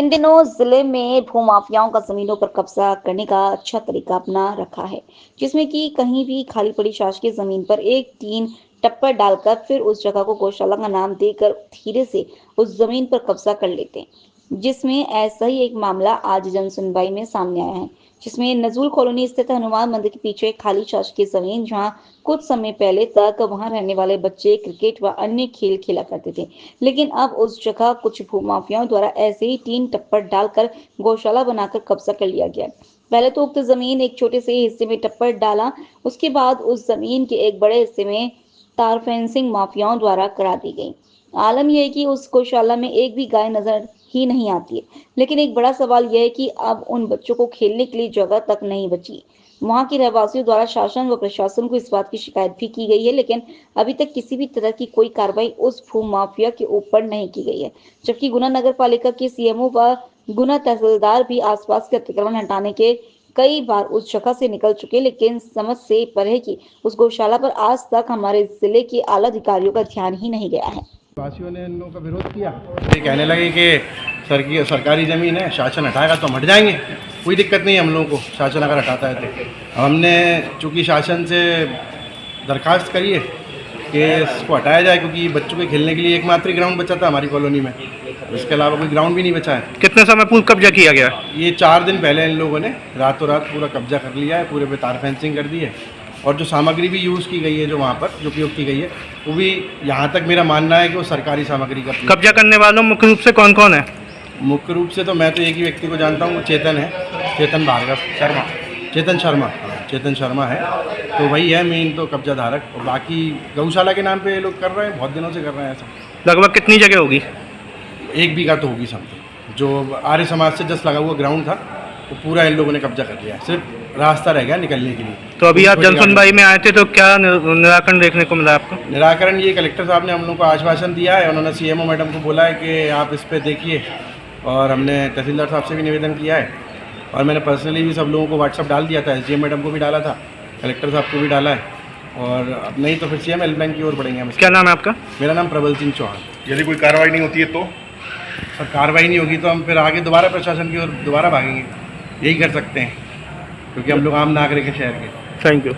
इन दिनों जिले में भूमाफियाओं का जमीनों पर कब्जा करने का अच्छा तरीका अपना रखा है, जिसमें कि कहीं भी खाली पड़ी शासकीय जमीन पर एक टीन टप्पर डालकर फिर उस जगह को गौशाला का नाम देकर धीरे से उस जमीन पर कब्जा कर लेते हैं। जिसमें ऐसा ही एक मामला आज जन सुनवाई में सामने आया है, जिसमें नजूल कॉलोनी स्थित हनुमान मंदिर के पीछे खाली शासकीय जमीन, जहां कुछ समय पहले तक वहां रहने वाले बच्चे क्रिकेट व अन्य खेल खेला करते थे, लेकिन अब उस जगह कुछ भूमाफियाओं द्वारा ऐसे ही टीन टप्पर डालकर गौशाला बनाकर कब्जा कर लिया गया। पहले तो उक्त जमीन एक छोटे से हिस्से में टप्पर डाला, उसके बाद उस जमीन के एक बड़े हिस्से में तार फेंसिंग माफियाओं द्वारा करा दी गई। आलम यह है कि उस गौशाला में एक भी गाय नजर ही नहीं आती है, लेकिन एक बड़ा सवाल यह है कि अब उन बच्चों को खेलने के लिए जगह तक नहीं बची। वहां के रहवासियों द्वारा शासन व प्रशासन को इस बात की शिकायत भी की गई है, लेकिन अभी तक किसी भी तरह की कोई कार्रवाई उस भू माफिया के ऊपर नहीं की गई है। जबकि गुना नगर पालिका के सीएमओ व गुना तहसीलदार भी आसपास के अतिक्रमण हटाने के कई बार उस जगह से निकल चुके, लेकिन समझ से परे की उस गौशाला पर आज तक हमारे जिले के आला अधिकारियों का ध्यान ही नहीं गया है। वासियों ने इन लोगों का विरोध किया। ये कहने लगे कि सरकारी ज़मीन है, शासन हटाएगा तो हम हट जाएंगे, कोई दिक्कत नहीं है हम लोगों को, शासन अगर हटाता है तो। हमने चूँकि शासन से दरखास्त करी है कि इसको हटाया जाए, क्योंकि बच्चों के खेलने के लिए एकमात्र ग्राउंड बचा था हमारी कॉलोनी में, इसके अलावा कोई ग्राउंड भी नहीं बचा है। कितने समय पूर्व कब्जा किया गया? ये 4 दिन पहले इन लोगों ने रातों रात पूरा कब्जा कर लिया है, पूरे पे तार फेंसिंग कर दी है, और जो सामग्री भी यूज़ की गई है, जो वहाँ पर जो उपयोग की गई है, वो भी यहाँ तक मेरा मानना है कि वो सरकारी सामग्री का। कब्जा करने वालों मुख्य रूप से कौन कौन है? मुख्य रूप से तो मैं तो एक ही व्यक्ति को जानता हूँ, वो चेतन है, चेतन भार्गव शर्मा, चेतन शर्मा है, तो वही है मेन तो कब्जा धारक। और बाकी गौशाला के नाम पे ये लोग कर रहे हैं, बहुत दिनों से कर रहे हैं ऐसा। लगभग कितनी जगह होगी? 1 बीघा तो होगी समथिंग। जो आर्य समाज से जस्ट लगा हुआ ग्राउंड था, वो पूरा इन लोगों ने कब्जा कर लिया है, सिर्फ रास्ता रह गया निकलने के लिए। तो अभी आप जनसुनवाई में आए थे, तो क्या निराकरण देखने को मिला आपको? निराकरण ये कलेक्टर साहब ने हम लोगों को आश्वासन दिया है, उन्होंने सीएमओ मैडम को बोला है कि आप इस पर देखिए, और हमने तहसीलदार साहब से भी निवेदन किया है, और मैंने पर्सनली भी सब लोगों को व्हाट्सअप डाल दिया था, एसडीएम मैडम को भी डाला था, कलेक्टर साहब को भी डाला है, और अब नहीं तो फिर सीएम हेल्पलाइन की ओर बढ़ेंगे हम। क्या नाम है आपका? मेरा नाम प्रबल सिंह चौहान। यदि कोई कार्रवाई नहीं होती है तो? सर कार्रवाई नहीं होगी तो हम फिर आगे दोबारा प्रशासन की ओर दोबारा भागेंगे, यही कर सकते हैं, क्योंकि हम लोग आम नागरिक हैं शहर के। Thank you.